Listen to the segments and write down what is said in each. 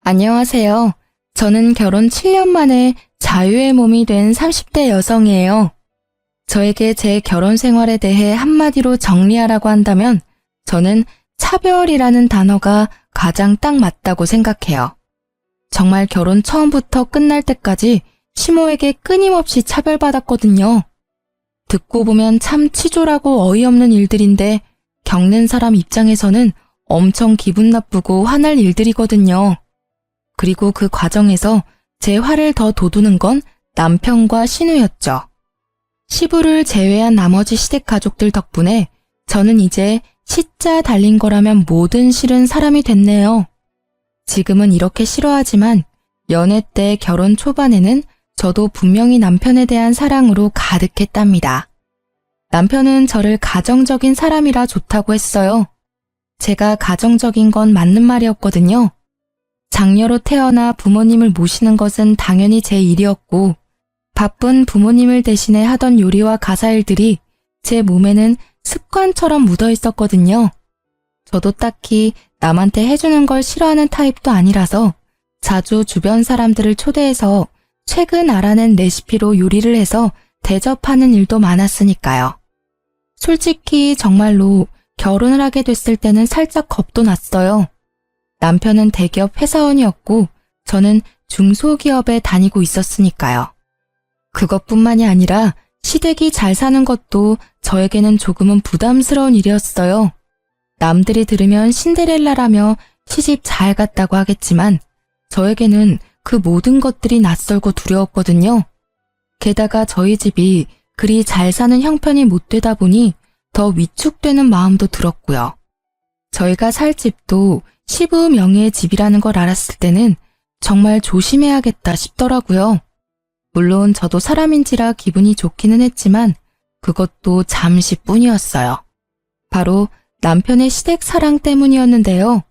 안녕하세요. 저는 결혼 7년 만에 자유의 몸이 된 30대 여성이에요. 저에게 제 결혼 생활에 대해 한마디로 정리하라고 한다면 저는 차별이라는 단어가 가장 딱 맞다고 생각해요. 정말 결혼 처음부터 끝날 때까지 시모에게 끊임없이 차별받았거든요. 듣고 보면 참 치졸하고 어이없는 일들인데 겪는 사람 입장에서는 엄청 기분 나쁘고 화날 일들이거든요. 그리고 그 과정에서 제 화를 더 돋우는 건 남편과 신우였죠. 시부를 제외한 나머지 시댁 가족들 덕분에 저는 이제 시자 달린 거라면 뭐든 싫은 사람이 됐네요. 지금은 이렇게 싫어하지만 연애 때 결혼 초반에는 저도 분명히 남편에 대한 사랑으로 가득했답니다. 남편은 저를 가정적인 사람이라 좋다고 했어요. 제가 가정적인 건 맞는 말이었거든요. 장녀로 태어나 부모님을 모시는 것은 당연히 제 일이었고 바쁜 부모님을 대신해 하던 요리와 가사일들이 제 몸에는 습관처럼 묻어 있었거든요. 저도 딱히 남한테 해주는 걸 싫어하는 타입도 아니라서 자주 주변 사람들을 초대해서 최근 알아낸 레시피로 요리를 해서 대접하는 일도 많았으니까요. 솔직히 정말로 결혼을 하게 됐을 때는 살짝 겁도 났어요. 남편은 대기업 회사원이었고 저는 중소기업에 다니고 있었으니까요. 그것뿐만이 아니라 시댁이 잘 사는 것도 저에게는 조금은 부담스러운 일이었어요. 남들이 들으면 신데렐라라며 시집 잘 갔다고 하겠지만 저에게는 그 모든 것들이 낯설고 두려웠거든요. 게다가 저희 집이 그리 잘 사는 형편이 못 되다 보니 더 위축되는 마음도 들었고요. 저희가 살 집도 시부 명의의 집이라는 걸 알았을 때는 정말 조심해야겠다 싶더라고요. 물론 저도 사람인지라 기분이 좋기는 했지만 그것도 잠시뿐이었어요. 바로 남편의 시댁 사랑 때문이었는데요.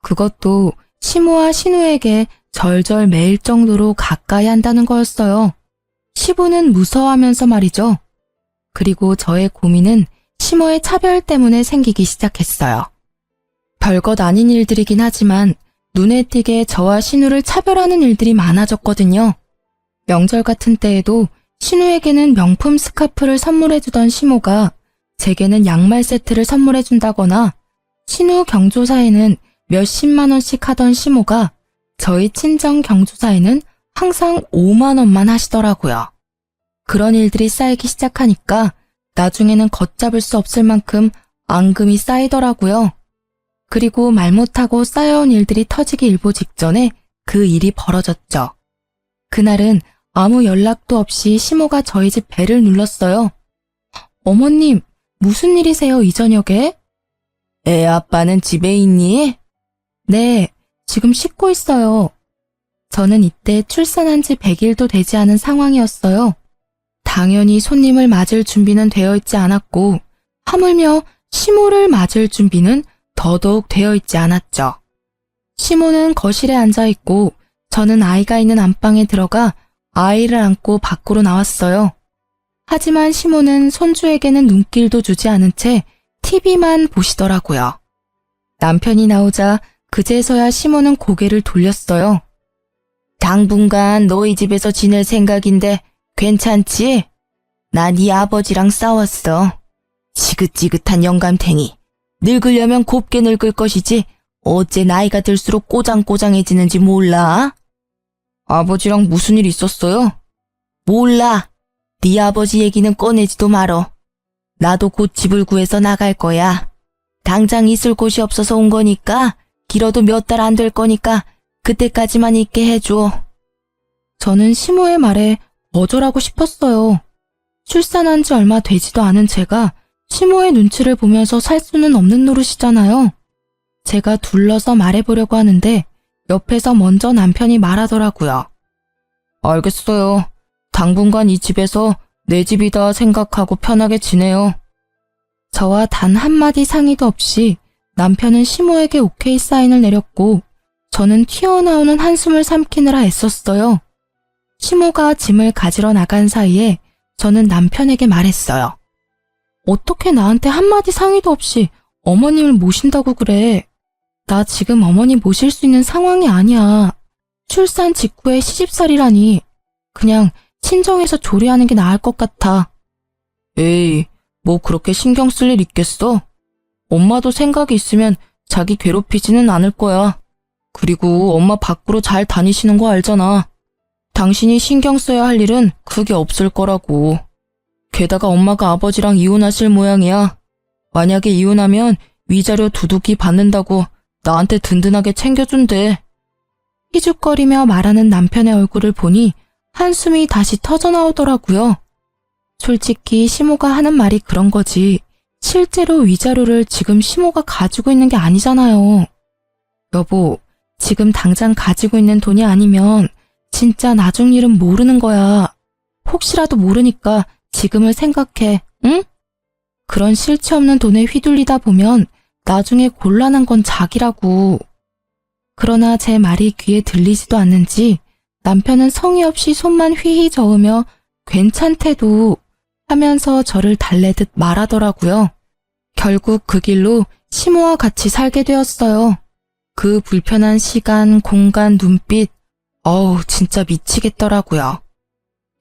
그것도 시모와 신우에게 절절 매일 정도로 가까이 한다는 거였어요. 시부는 무서워하면서 말이죠. 그리고 저의 고민은 시모의 차별 때문에 생기기 시작했어요. 별것 아닌 일들이긴 하지만 눈에 띄게 저와 신우를 차별하는 일들이 많아졌거든요. 명절 같은 때에도 신우에게는 명품 스카프를 선물해주던 시모가 제게는 양말 세트를 선물해준다거나 신우 경조사에는 몇십만 원씩 하던 시모가 저희 친정 경조사에는 항상 5만 원만 하시더라고요. 그런 일들이 쌓이기 시작하니까 나중에는 걷잡을 수 없을 만큼 앙금이 쌓이더라고요. 그리고 말 못하고 쌓여온 일들이 터지기 일보 직전에 그 일이 벌어졌죠. 그날은 아무 연락도 없이 시모가 저희 집 벨을 눌렀어요. 어머님, 무슨 일이세요, 이 저녁에? 애 아빠는 집에 있니? 네, 지금 씻고 있어요. 저는 이때 출산한 지 100일도 되지 않은 상황이었어요. 당연히 손님을 맞을 준비는 되어 있지 않았고 하물며 시모를 맞을 준비는 더더욱 되어 있지 않았죠. 시모는 거실에 앉아있고 저는 아이가 있는 안방에 들어가 아이를 안고 밖으로 나왔어요. 하지만 시모는 손주에게는 눈길도 주지 않은 채 TV만 보시더라고요. 남편이 나오자 그제서야 시모는 고개를 돌렸어요. 당분간 너희 집에서 지낼 생각인데 괜찮지? 나 네 아버지랑 싸웠어. 지긋지긋한 영감탱이. 늙으려면 곱게 늙을 것이지 어째 나이가 들수록 꼬장꼬장해지는지 몰라? 아버지랑 무슨 일 있었어요? 몰라. 네 아버지 얘기는 꺼내지도 말어. 나도 곧 집을 구해서 나갈 거야. 당장 있을 곳이 없어서 온 거니까 길어도 몇 달 안 될 거니까 그때까지만 있게 해줘. 저는 시모의 말에 거절하고 싶었어요. 출산한 지 얼마 되지도 않은 제가 시모의 눈치를 보면서 살 수는 없는 노릇이잖아요. 제가 둘러서 말해보려고 하는데 옆에서 먼저 남편이 말하더라고요. 알겠어요. 당분간 이 집에서 내 집이다 생각하고 편하게 지내요. 저와 단 한마디 상의도 없이 남편은 시모에게 오케이 사인을 내렸고 저는 튀어나오는 한숨을 삼키느라 애썼어요. 시모가 짐을 가지러 나간 사이에 저는 남편에게 말했어요. 어떻게 나한테 한마디 상의도 없이 어머님을 모신다고 그래? 나 지금 어머니 모실 수 있는 상황이 아니야. 출산 직후에 시집살이라니. 그냥 친정에서 조리하는 게 나을 것 같아. 에이, 뭐 그렇게 신경 쓸 일 있겠어? 엄마도 생각이 있으면 자기 괴롭히지는 않을 거야. 그리고 엄마 밖으로 잘 다니시는 거 알잖아. 당신이 신경 써야 할 일은 크게 없을 거라고. 게다가 엄마가 아버지랑 이혼하실 모양이야. 만약에 이혼하면 위자료 두둑이 받는다고 나한테 든든하게 챙겨준대. 희죽거리며 말하는 남편의 얼굴을 보니 한숨이 다시 터져나오더라고요. 솔직히 시모가 하는 말이 그런 거지. 실제로 위자료를 지금 시모가 가지고 있는 게 아니잖아요. 여보, 지금 당장 가지고 있는 돈이 아니면 진짜 나중 일은 모르는 거야. 혹시라도 모르니까 지금을 생각해, 응? 그런 실체 없는 돈에 휘둘리다 보면 나중에 곤란한 건 자기라고. 그러나 제 말이 귀에 들리지도 않는지 남편은 성의 없이 손만 휘휘 저으며 괜찮대도 하면서 저를 달래듯 말하더라고요. 결국 그 길로 시모와 같이 살게 되었어요. 그 불편한 시간, 공간, 눈빛, 진짜 미치겠더라고요.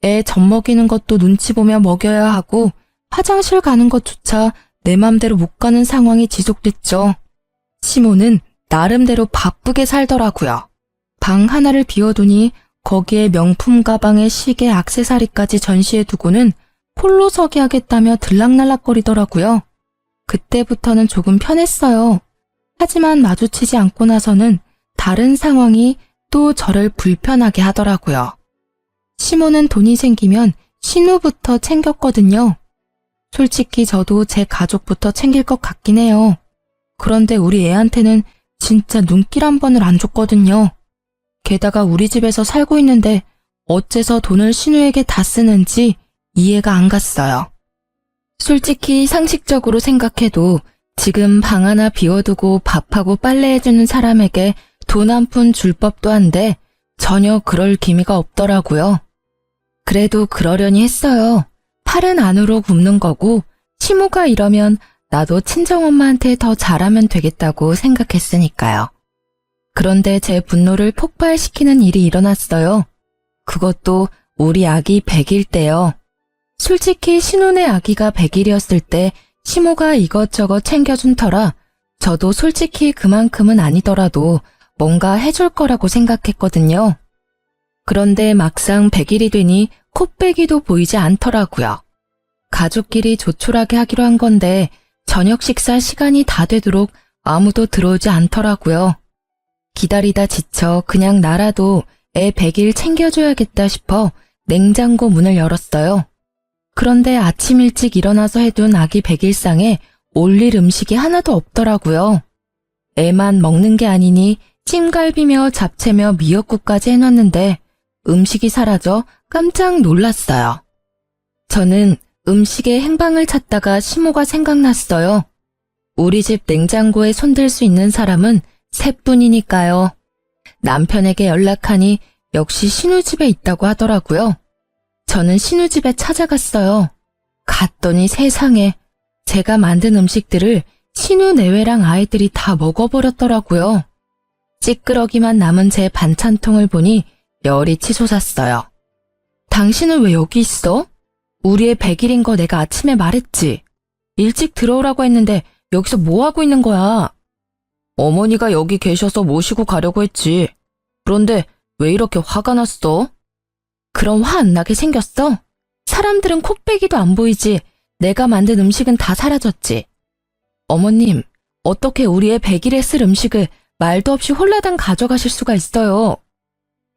애 젖먹이는 것도 눈치 보며 먹여야 하고 화장실 가는 것조차 내 맘대로 못 가는 상황이 지속됐죠. 시모는 나름대로 바쁘게 살더라고요. 방 하나를 비워두니 거기에 명품 가방에 시계, 액세서리까지 전시해 두고는 홀로 서기 하겠다며 들락날락거리더라고요. 그때부터는 조금 편했어요. 하지만 마주치지 않고 나서는 다른 상황이 또 저를 불편하게 하더라고요. 시모는 돈이 생기면 신우부터 챙겼거든요. 솔직히 저도 제 가족부터 챙길 것 같긴 해요. 그런데 우리 애한테는 진짜 눈길 한 번을 안 줬거든요. 게다가 우리 집에서 살고 있는데 어째서 돈을 신우에게 다 쓰는지 이해가 안 갔어요. 솔직히 상식적으로 생각해도 지금 방 하나 비워두고 밥하고 빨래해주는 사람에게 돈 한 푼 줄 법도 한데 전혀 그럴 기미가 없더라고요. 그래도 그러려니 했어요. 팔은 안으로 굽는 거고 시모가 이러면 나도 친정엄마한테 더 잘하면 되겠다고 생각했으니까요. 그런데 제 분노를 폭발시키는 일이 일어났어요. 그것도 우리 아기 100일 때요. 솔직히 신혼의 아기가 100일이었을 때 시모가 이것저것 챙겨준 터라 저도 솔직히 그만큼은 아니더라도 뭔가 해줄 거라고 생각했거든요. 그런데 막상 100일이 되니 코빼기도 보이지 않더라고요. 가족끼리 조촐하게 하기로 한 건데 저녁 식사 시간이 다 되도록 아무도 들어오지 않더라고요. 기다리다 지쳐 그냥 나라도 애 100일 챙겨줘야겠다 싶어 냉장고 문을 열었어요. 그런데 아침 일찍 일어나서 해둔 아기 100일상에 올릴 음식이 하나도 없더라고요. 애만 먹는 게 아니니 찜갈비며 잡채며 미역국까지 해놨는데 음식이 사라져 깜짝 놀랐어요. 저는 음식의 행방을 찾다가 시모가 생각났어요. 우리 집 냉장고에 손댈 수 있는 사람은 셋뿐이니까요. 남편에게 연락하니 역시 신우집에 있다고 하더라고요. 저는 신우집에 찾아갔어요. 갔더니 세상에 제가 만든 음식들을 신우 내외랑 아이들이 다 먹어버렸더라고요. 찌끄러기만 남은 제 반찬통을 보니 열이 치솟았어요. 당신은 왜 여기 있어? 우리 애 100일인 거 내가 아침에 말했지. 일찍 들어오라고 했는데 여기서 뭐 하고 있는 거야? 어머니가 여기 계셔서 모시고 가려고 했지. 그런데 왜 이렇게 화가 났어? 그럼 화 안 나게 생겼어? 사람들은 코빼기도 안 보이지. 내가 만든 음식은 다 사라졌지. 어머님, 어떻게 우리 애 100일에 쓸 음식을 말도 없이 홀라당 가져가실 수가 있어요?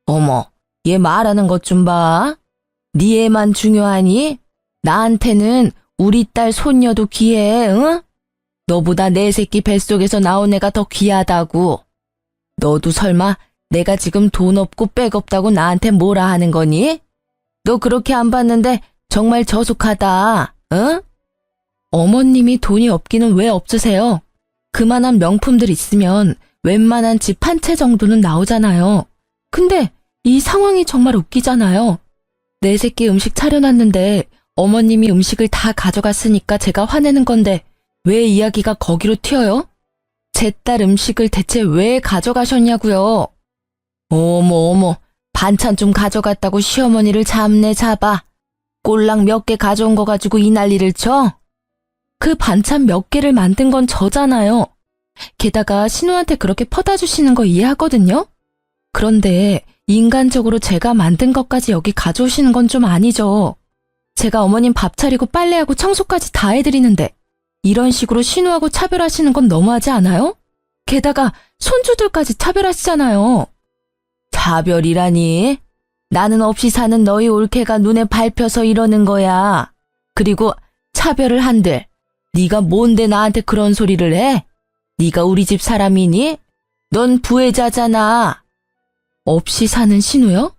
어머, 얘 말하는 것 좀 봐. 네 애만 중요하니? 나한테는 우리 딸 손녀도 귀해, 응? 너보다 내 새끼 뱃속에서 나온 애가 더 귀하다고. 너도 설마 내가 지금 돈 없고 백 없다고 나한테 뭐라 하는 거니? 너 그렇게 안 봤는데 정말 저속하다, 응? 어머님이 돈이 없기는 왜 없으세요? 그만한 명품들 있으면 웬만한 집 한 채 정도는 나오잖아요. 근데 이 상황이 정말 웃기잖아요. 내 새끼 음식 차려놨는데 어머님이 음식을 다 가져갔으니까 제가 화내는 건데 왜 이야기가 거기로 튀어요? 제 딸 음식을 대체 왜 가져가셨냐고요? 어머, 반찬 좀 가져갔다고 시어머니를 잡네 잡아. 꼴랑 몇 개 가져온 거 가지고 이 난리를 쳐? 그 반찬 몇 개를 만든 건 저잖아요. 게다가 신우한테 그렇게 퍼다 주시는 거 이해하거든요? 그런데 인간적으로 제가 만든 것까지 여기 가져오시는 건 좀 아니죠. 제가 어머님 밥 차리고 빨래하고 청소까지 다 해드리는데 이런 식으로 신우하고 차별하시는 건 너무하지 않아요? 게다가 손주들까지 차별하시잖아요. 차별이라니? 나는 없이 사는 너희 올케가 눈에 밟혀서 이러는 거야. 그리고 차별을 한들 네가 뭔데 나한테 그런 소리를 해? 네가 우리 집 사람이니? 넌 부혜자잖아. 없이 사는 신우요?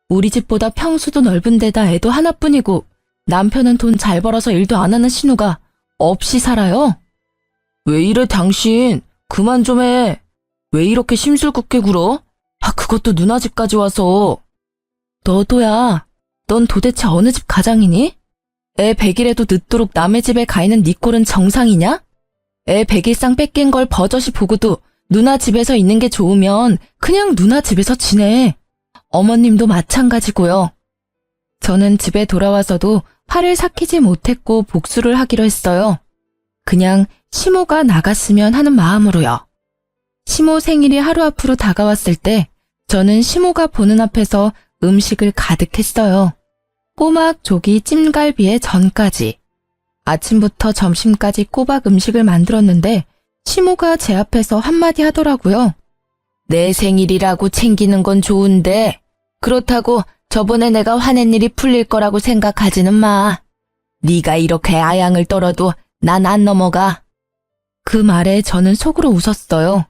우리 집보다 평수도 넓은 데다 애도 하나뿐이고 남편은 돈 잘 벌어서 일도 안 하는 신우가 없이 살아요? 왜 이래 당신? 그만 좀 해. 왜 이렇게 심술궂게 굴어? 그것도 누나 집까지 와서. 너도야. 넌 도대체 어느 집 가장이니? 애 100일에도 늦도록 남의 집에 가 있는 네 꼴은 정상이냐? 애 100일상 뺏긴 걸 버젓이 보고도 누나 집에서 있는 게 좋으면 그냥 누나 집에서 지내. 어머님도 마찬가지고요. 저는 집에 돌아와서도 화를 삭히지 못했고 복수를 하기로 했어요. 그냥 시모가 나갔으면 하는 마음으로요. 시모 생일이 하루 앞으로 다가왔을 때 저는 시모가 보는 앞에서 음식을 가득 했어요. 꼬막, 조기, 찜갈비에 전까지. 아침부터 점심까지 꼬박 음식을 만들었는데 시모가 제 앞에서 한마디 하더라고요. 내 생일이라고 챙기는 건 좋은데 그렇다고 저번에 내가 화낸 일이 풀릴 거라고 생각하지는 마. 네가 이렇게 아양을 떨어도 난 안 넘어가. 그 말에 저는 속으로 웃었어요.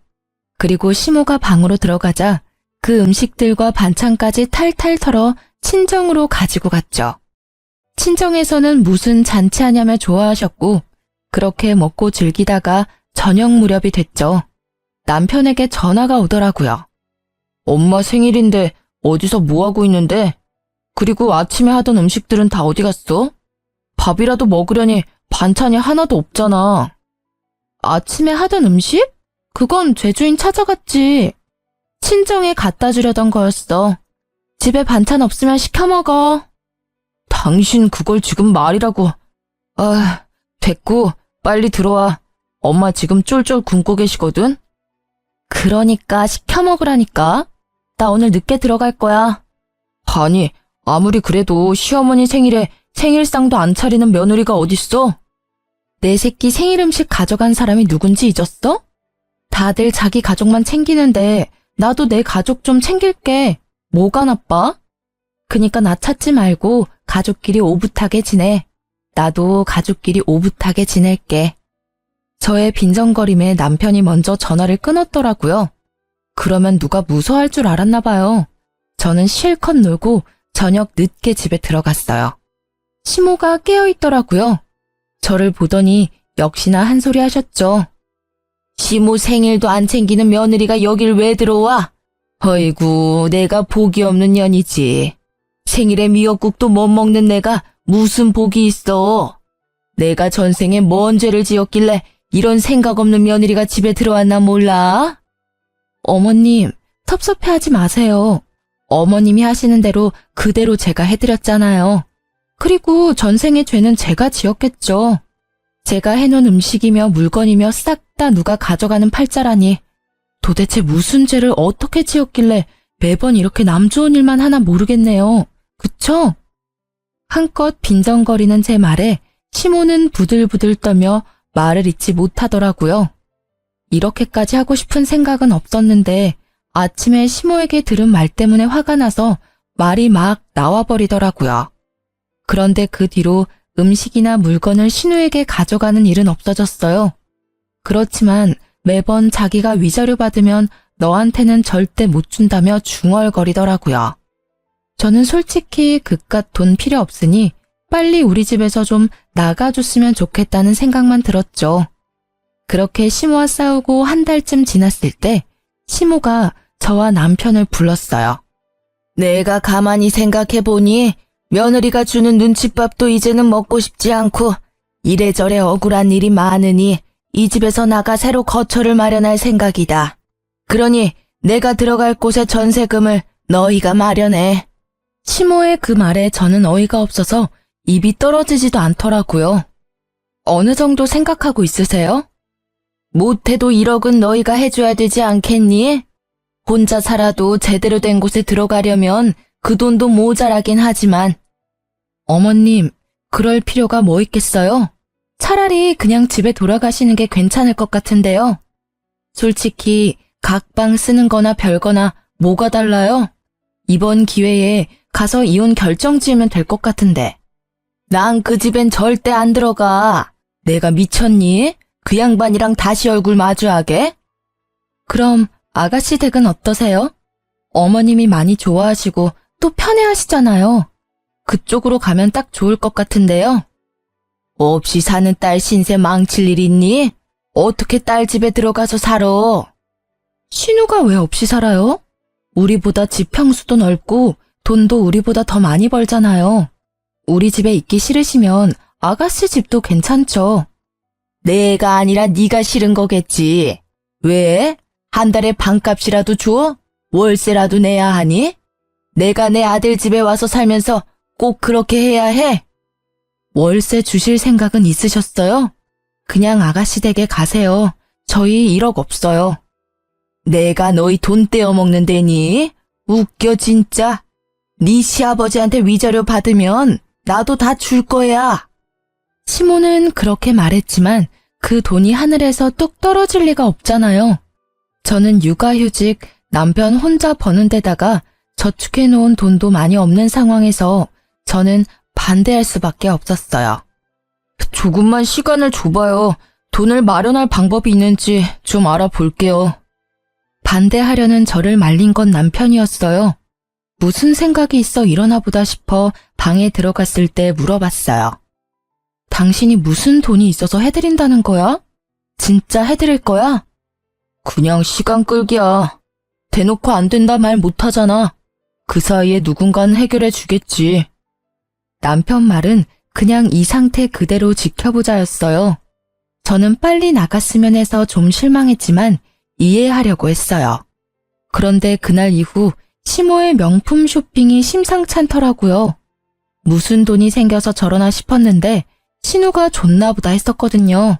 그리고 시모가 방으로 들어가자 그 음식들과 반찬까지 탈탈 털어 친정으로 가지고 갔죠. 친정에서는 무슨 잔치하냐며 좋아하셨고 그렇게 먹고 즐기다가 저녁 무렵이 됐죠. 남편에게 전화가 오더라고요. 엄마 생일인데 어디서 뭐하고 있는데? 그리고 아침에 하던 음식들은 다 어디 갔어? 밥이라도 먹으려니 반찬이 하나도 없잖아. 아침에 하던 음식? 그건 죄주인 찾아갔지. 친정에 갖다 주려던 거였어. 집에 반찬 없으면 시켜 먹어. 당신 그걸 지금 말이라고. 됐고 빨리 들어와. 엄마 지금 쫄쫄 굶고 계시거든. 그러니까 시켜 먹으라니까. 나 오늘 늦게 들어갈 거야. 아니, 아무리 그래도 시어머니 생일에 생일상도 안 차리는 며느리가 어딨어? 내 새끼 생일 음식 가져간 사람이 누군지 잊었어? 다들 자기 가족만 챙기는데 나도 내 가족 좀 챙길게. 뭐가 나빠? 그니까 나 찾지 말고 가족끼리 오붓하게 지내. 나도 가족끼리 오붓하게 지낼게. 저의 빈정거림에 남편이 먼저 전화를 끊었더라고요. 그러면 누가 무서워할 줄 알았나 봐요. 저는 실컷 놀고 저녁 늦게 집에 들어갔어요. 시모가 깨어있더라고요. 저를 보더니 역시나 한 소리 하셨죠. 시모 생일도 안 챙기는 며느리가 여길 왜 들어와? 어이구, 내가 복이 없는 년이지. 생일에 미역국도 못 먹는 내가 무슨 복이 있어. 내가 전생에 뭔 죄를 지었길래 이런 생각 없는 며느리가 집에 들어왔나 몰라? 어머님, 섭섭해하지 마세요. 어머님이 하시는 대로 그대로 제가 해드렸잖아요. 그리고 전생의 죄는 제가 지었겠죠. 제가 해놓은 음식이며 물건이며 싹 다 누가 가져가는 팔자라니. 도대체 무슨 죄를 어떻게 지었길래 매번 이렇게 남 좋은 일만 하나 모르겠네요. 그쵸? 한껏 빈정거리는 제 말에 시모는 부들부들 떨며 말을 잇지 못하더라고요. 이렇게까지 하고 싶은 생각은 없었는데 아침에 시모에게 들은 말 때문에 화가 나서 말이 막 나와버리더라고요. 그런데 그 뒤로 음식이나 물건을 신우에게 가져가는 일은 없어졌어요. 그렇지만 매번 자기가 위자료 받으면 너한테는 절대 못 준다며 중얼거리더라고요. 저는 솔직히 그깟 돈 필요 없으니 빨리 우리 집에서 좀 나가줬으면 좋겠다는 생각만 들었죠. 그렇게 시모와 싸우고 한 달쯤 지났을 때 시모가 저와 남편을 불렀어요. 내가 가만히 생각해보니 며느리가 주는 눈칫밥도 이제는 먹고 싶지 않고 이래저래 억울한 일이 많으니 이 집에서 나가 새로 거처를 마련할 생각이다. 그러니 내가 들어갈 곳의 전세금을 너희가 마련해. 시모의 그 말에 저는 어이가 없어서 입이 떨어지지도 않더라고요. 어느 정도 생각하고 있으세요? 못해도 1억은 너희가 해줘야 되지 않겠니? 혼자 살아도 제대로 된 곳에 들어가려면 그 돈도 모자라긴 하지만. 어머님, 그럴 필요가 뭐 있겠어요? 차라리 그냥 집에 돌아가시는 게 괜찮을 것 같은데요. 솔직히 각방 쓰는 거나 별거나 뭐가 달라요? 이번 기회에 가서 이혼 결정 지으면 될 것 같은데. 난 그 집엔 절대 안 들어가. 내가 미쳤니? 그 양반이랑 다시 얼굴 마주하게? 그럼 아가씨 댁은 어떠세요? 어머님이 많이 좋아하시고 또 편해하시잖아요. 그쪽으로 가면 딱 좋을 것 같은데요. 없이 사는 딸 신세 망칠 일 있니? 어떻게 딸 집에 들어가서 살아? 신우가 왜 없이 살아요? 우리보다 집 평수도 넓고 돈도 우리보다 더 많이 벌잖아요. 우리 집에 있기 싫으시면 아가씨 집도 괜찮죠. 내가 아니라 네가 싫은 거겠지. 왜? 한 달에 방값이라도 줘? 월세라도 내야 하니? 내가 내 아들 집에 와서 살면서 꼭 그렇게 해야 해? 월세 주실 생각은 있으셨어요? 그냥 아가씨 댁에 가세요. 저희 1억 없어요. 내가 너희 돈 떼어먹는 데니? 웃겨 진짜. 네 시아버지한테 위자료 받으면 나도 다 줄 거야. 시모는 그렇게 말했지만 그 돈이 하늘에서 뚝 떨어질 리가 없잖아요. 저는 육아휴직, 남편 혼자 버는 데다가 저축해놓은 돈도 많이 없는 상황에서 저는 반대할 수밖에 없었어요. 조금만 시간을 줘봐요. 돈을 마련할 방법이 있는지 좀 알아볼게요. 반대하려는 저를 말린 건 남편이었어요. 무슨 생각이 있어 이러나 보다 싶어 방에 들어갔을 때 물어봤어요. 당신이 무슨 돈이 있어서 해드린다는 거야? 진짜 해드릴 거야? 그냥 시간 끌기야. 대놓고 안 된다 말 못하잖아. 그 사이에 누군가는 해결해 주겠지. 남편 말은 그냥 이 상태 그대로 지켜보자였어요. 저는 빨리 나갔으면 해서 좀 실망했지만 이해하려고 했어요. 그런데 그날 이후 시모의 명품 쇼핑이 심상찮더라고요. 무슨 돈이 생겨서 저러나 싶었는데 신우가 좋나 보다 했었거든요.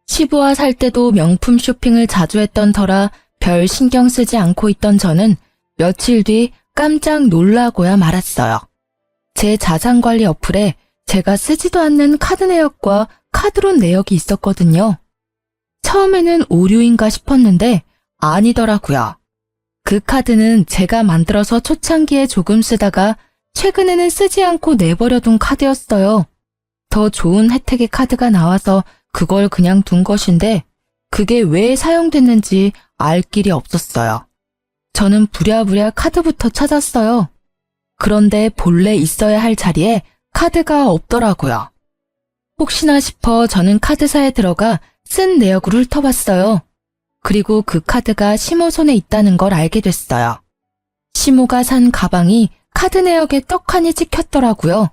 시부와 살 때도 명품 쇼핑을 자주 했던 터라 별 신경 쓰지 않고 있던 저는 며칠 뒤 깜짝 놀라고야 말았어요. 제 자산관리 어플에 제가 쓰지도 않는 카드 내역과 카드론 내역이 있었거든요. 처음에는 오류인가 싶었는데 아니더라고요. 그 카드는 제가 만들어서 초창기에 조금 쓰다가 최근에는 쓰지 않고 내버려둔 카드였어요. 더 좋은 혜택의 카드가 나와서 그걸 그냥 둔 것인데 그게 왜 사용됐는지 알 길이 없었어요. 저는 부랴부랴 카드부터 찾았어요. 그런데 본래 있어야 할 자리에 카드가 없더라고요. 혹시나 싶어 저는 카드사에 들어가 쓴 내역을 훑어봤어요. 그리고 그 카드가 시모 손에 있다는 걸 알게 됐어요. 시모가 산 가방이 카드 내역에 떡하니 찍혔더라고요.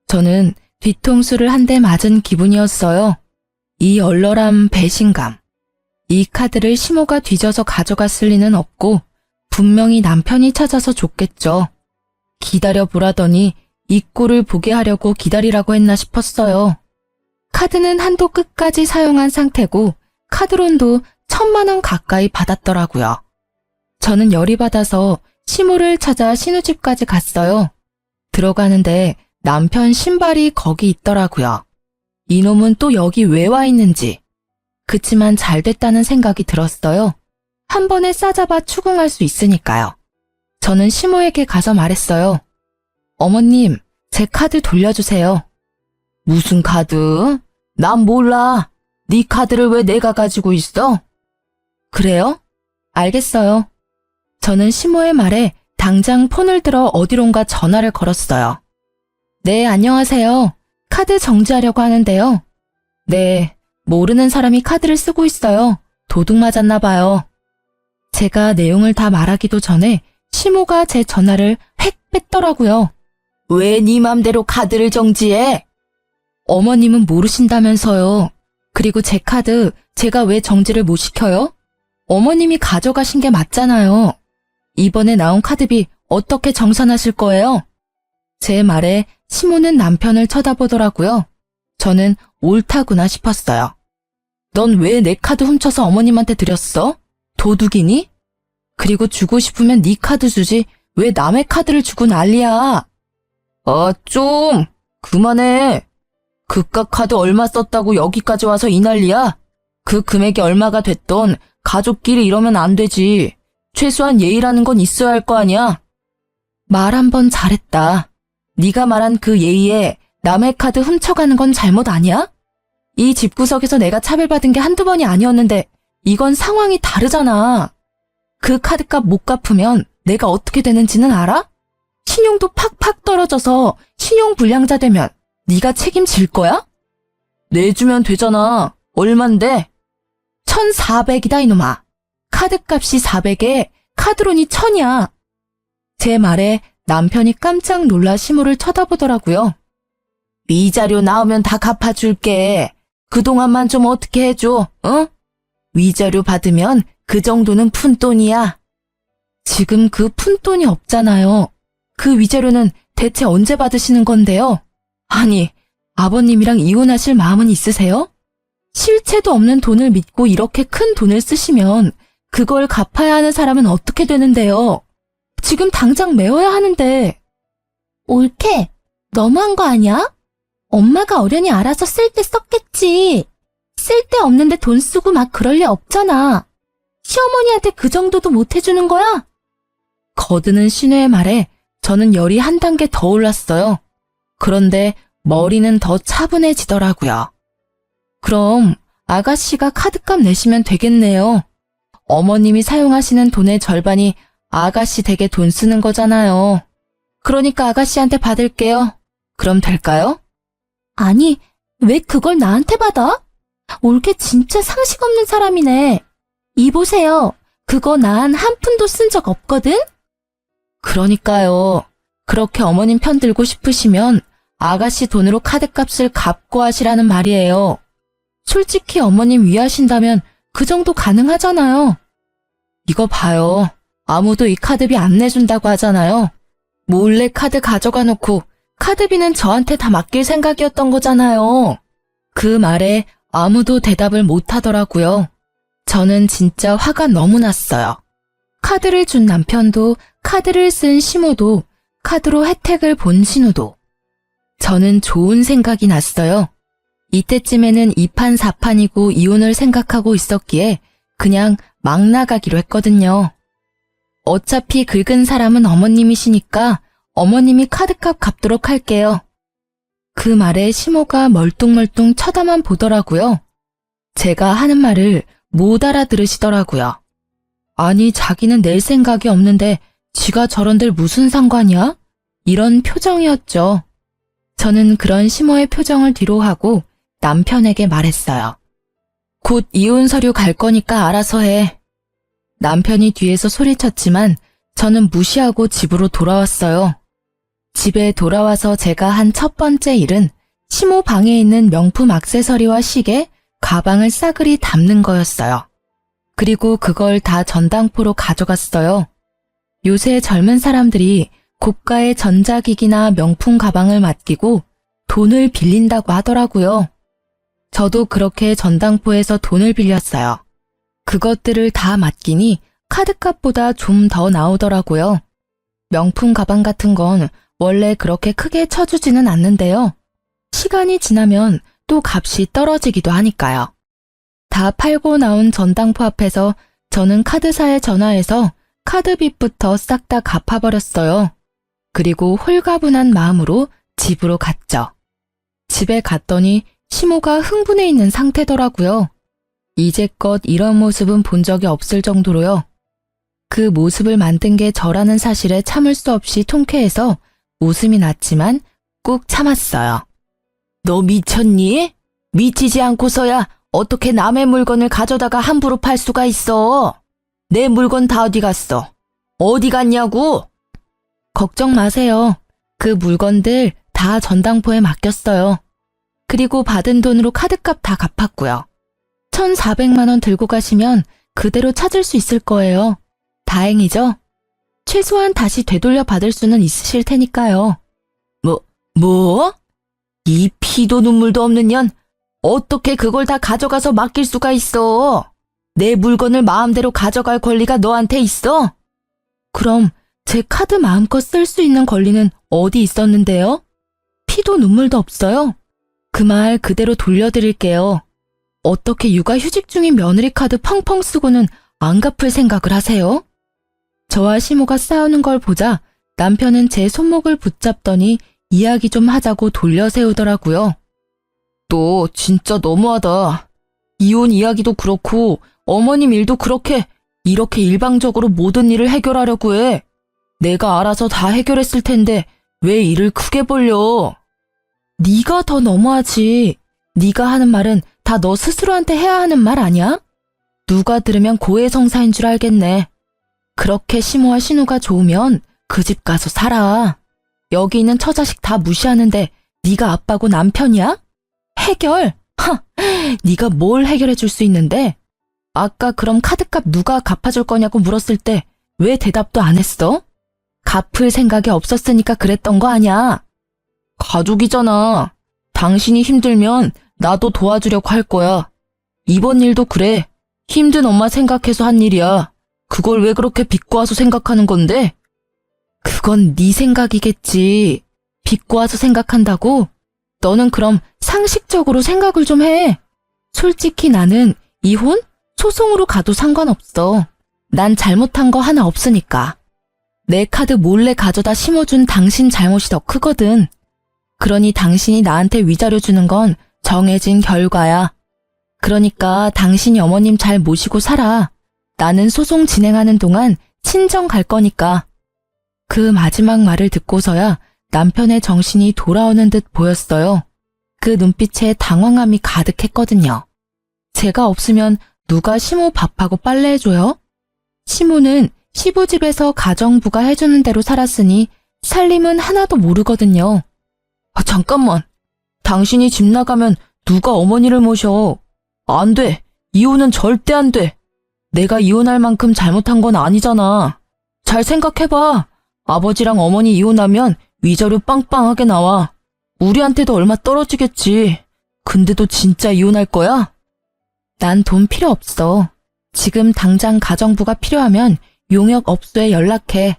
저는 뒤통수를 한 대 맞은 기분이었어요. 이 얼얼한 배신감. 이 카드를 시모가 뒤져서 가져갔을 리는 없고 분명히 남편이 찾아서 줬겠죠. 기다려보라더니 이 꼴을 보게 하려고 기다리라고 했나 싶었어요. 카드는 한도 끝까지 사용한 상태고 카드론도 1,000만 원 가까이 받았더라고요. 저는 열이 받아서 시모를 찾아 신우집까지 갔어요. 들어가는데 남편 신발이 거기 있더라고요. 이놈은 또 여기 왜 와 있는지. 그치만 잘 됐다는 생각이 들었어요. 한 번에 싸잡아 추궁할 수 있으니까요. 저는 시모에게 가서 말했어요. 어머님, 제 카드 돌려주세요. 무슨 카드? 난 몰라. 네 카드를 왜 내가 가지고 있어? 그래요? 알겠어요. 저는 시모의 말에 당장 폰을 들어 어디론가 전화를 걸었어요. 네, 안녕하세요. 카드 정지하려고 하는데요. 네, 모르는 사람이 카드를 쓰고 있어요. 도둑 맞았나 봐요. 제가 내용을 다 말하기도 전에 시모가 제 전화를 획 뺐더라고요. 왜 네 맘대로 카드를 정지해? 어머님은 모르신다면서요. 그리고 제 카드 제가 왜 정지를 못 시켜요? 어머님이 가져가신 게 맞잖아요. 이번에 나온 카드비 어떻게 정산하실 거예요? 제 말에 시모는 남편을 쳐다보더라고요. 저는 옳다구나 싶었어요. 넌 왜 내 카드 훔쳐서 어머님한테 드렸어? 도둑이니? 그리고 주고 싶으면 네 카드 주지 왜 남의 카드를 주고 난리야? 좀 그만해. 그깟 카드 얼마 썼다고 여기까지 와서 이 난리야? 그 금액이 얼마가 됐던 가족끼리 이러면 안 되지. 최소한 예의라는 건 있어야 할 거 아니야? 말 한 번 잘했다. 네가 말한 그 예의에 남의 카드 훔쳐가는 건 잘못 아니야? 이 집구석에서 내가 차별받은 게 한두 번이 아니었는데 이건 상황이 다르잖아. 그 카드값 못 갚으면 내가 어떻게 되는지는 알아? 신용도 팍팍 떨어져서 신용불량자 되면 네가 책임질 거야? 내주면 되잖아. 얼만데? 1,400이다 이놈아. 카드값이 400에 카드론이 1,000이야. 제 말에 남편이 깜짝 놀라 시모를 쳐다보더라고요. 위자료 나오면 다 갚아줄게. 그동안만 좀 어떻게 해줘, 응? 위자료 받으면 그 정도는 푼돈이야. 지금 그 푼돈이 없잖아요. 그 위자료는 대체 언제 받으시는 건데요? 아니, 아버님이랑 이혼하실 마음은 있으세요? 실체도 없는 돈을 믿고 이렇게 큰 돈을 쓰시면 그걸 갚아야 하는 사람은 어떻게 되는데요? 지금 당장 메워야 하는데. 옳게, 너무한 거 아니야? 엄마가 어련히 알아서 쓸 때 썼겠지. 쓸 데 없는데 돈 쓰고 막 그럴 리 없잖아. 시어머니한테 그 정도도 못 해주는 거야? 거드는 시누의 말에 저는 열이 한 단계 더 올랐어요. 그런데 머리는 더 차분해지더라고요. 그럼 아가씨가 카드값 내시면 되겠네요. 어머님이 사용하시는 돈의 절반이 아가씨 댁에 돈 쓰는 거잖아요. 그러니까 아가씨한테 받을게요. 그럼 될까요? 아니, 왜 그걸 나한테 받아? 올케 진짜 상식 없는 사람이네. 이보세요. 그거 난 한 푼도 쓴 적 없거든? 그러니까요. 그렇게 어머님 편 들고 싶으시면 아가씨 돈으로 카드값을 갚고 하시라는 말이에요. 솔직히 어머님 위하신다면 그 정도 가능하잖아요. 이거 봐요. 아무도 이 카드비 안 내준다고 하잖아요. 몰래 카드 가져가 놓고 카드비는 저한테 다 맡길 생각이었던 거잖아요. 그 말에 아무도 대답을 못 하더라고요. 저는 진짜 화가 너무 났어요. 카드를 준 남편도, 카드를 쓴 시모도, 카드로 혜택을 본 신우도. 저는 좋은 생각이 났어요. 이때쯤에는 2판 4판이고 이혼을 생각하고 있었기에 그냥 막 나가기로 했거든요. 어차피 긁은 사람은 어머님이시니까 어머님이 카드값 갚도록 할게요. 그 말에 시모가 멀뚱멀뚱 쳐다만 보더라고요. 제가 하는 말을 못 알아들으시더라고요. 아니, 자기는 낼 생각이 없는데 지가 저런들 무슨 상관이야? 이런 표정이었죠. 저는 그런 시모의 표정을 뒤로하고 남편에게 말했어요. 곧 이혼 서류 갈 거니까 알아서 해. 남편이 뒤에서 소리쳤지만 저는 무시하고 집으로 돌아왔어요. 집에 돌아와서 제가 한 첫 번째 일은 시모 방에 있는 명품 액세서리와 시계, 가방을 싸그리 담는 거였어요. 그리고 그걸 다 전당포로 가져갔어요. 요새 젊은 사람들이 고가의 전자기기나 명품 가방을 맡기고 돈을 빌린다고 하더라고요. 저도 그렇게 전당포에서 돈을 빌렸어요. 그것들을 다 맡기니 카드값보다 좀 더 나오더라고요. 명품 가방 같은 건 원래 그렇게 크게 쳐주지는 않는데요. 시간이 지나면 또 값이 떨어지기도 하니까요. 다 팔고 나온 전당포 앞에서 저는 카드사에 전화해서 카드빚부터 싹 다 갚아버렸어요. 그리고 홀가분한 마음으로 집으로 갔죠. 집에 갔더니 시모가 흥분해 있는 상태더라고요. 이제껏 이런 모습은 본 적이 없을 정도로요. 그 모습을 만든 게 저라는 사실에 참을 수 없이 통쾌해서 웃음이 났지만 꾹 참았어요. 너 미쳤니? 미치지 않고서야 어떻게 남의 물건을 가져다가 함부로 팔 수가 있어? 내 물건 다 어디 갔어? 어디 갔냐고? 걱정 마세요. 그 물건들 다 전당포에 맡겼어요. 그리고 받은 돈으로 카드값 다 갚았고요. 1,400만 원 들고 가시면 그대로 찾을 수 있을 거예요. 다행이죠? 최소한 다시 되돌려 받을 수는 있으실 테니까요. 뭐? 이 피도 눈물도 없는 년, 어떻게 그걸 다 가져가서 맡길 수가 있어? 내 물건을 마음대로 가져갈 권리가 너한테 있어? 그럼 제 카드 마음껏 쓸 수 있는 권리는 어디 있었는데요? 피도 눈물도 없어요. 그 말 그대로 돌려드릴게요. 어떻게 육아휴직 중인 며느리 카드 펑펑 쓰고는 안 갚을 생각을 하세요? 저와 시모가 싸우는 걸 보자 남편은 제 손목을 붙잡더니 이야기 좀 하자고 돌려세우더라고요. 너 진짜 너무하다. 이혼 이야기도 그렇고 어머님 일도 이렇게 일방적으로 모든 일을 해결하려고 해. 내가 알아서 다 해결했을 텐데 왜 일을 크게 벌려? 네가 더 너무하지. 네가 하는 말은 다 너 스스로한테 해야 하는 말 아니야? 누가 들으면 고해성사인 줄 알겠네. 그렇게 시모와 신우가 좋으면 그 집 가서 살아. 여기 있는 처자식 다 무시하는데 네가 아빠고 남편이야? 해결? 네가 뭘 해결해 줄 수 있는데? 아까 그럼 카드값 누가 갚아줄 거냐고 물었을 때 왜 대답도 안 했어? 갚을 생각이 없었으니까 그랬던 거 아니야. 가족이잖아. 당신이 힘들면 나도 도와주려고 할 거야. 이번 일도 그래. 힘든 엄마 생각해서 한 일이야. 그걸 왜 그렇게 비꼬아서 생각하는 건데? 그건 네 생각이겠지. 비꼬아서 생각한다고? 너는 그럼 상식적으로 생각을 좀 해. 솔직히 나는 이혼? 소송으로 가도 상관없어. 난 잘못한 거 하나 없으니까. 내 카드 몰래 가져다 심어준 당신 잘못이 더 크거든. 그러니 당신이 나한테 위자료 주는 건 정해진 결과야. 그러니까 당신이 어머님 잘 모시고 살아. 나는 소송 진행하는 동안 친정 갈 거니까. 그 마지막 말을 듣고서야 남편의 정신이 돌아오는 듯 보였어요. 그 눈빛에 당황함이 가득했거든요. 제가 없으면 누가 시모 밥하고 빨래해줘요? 시모는 시부집에서 가정부가 해주는 대로 살았으니 살림은 하나도 모르거든요. 잠깐만. 당신이 집 나가면 누가 어머니를 모셔? 안 돼. 이혼은 절대 안 돼. 내가 이혼할 만큼 잘못한 건 아니잖아. 잘 생각해봐. 아버지랑 어머니 이혼하면 위자료 빵빵하게 나와. 우리한테도 얼마 떨어지겠지. 근데도 진짜 이혼할 거야? 난 돈 필요 없어. 지금 당장 가정부가 필요하면 용역업소에 연락해.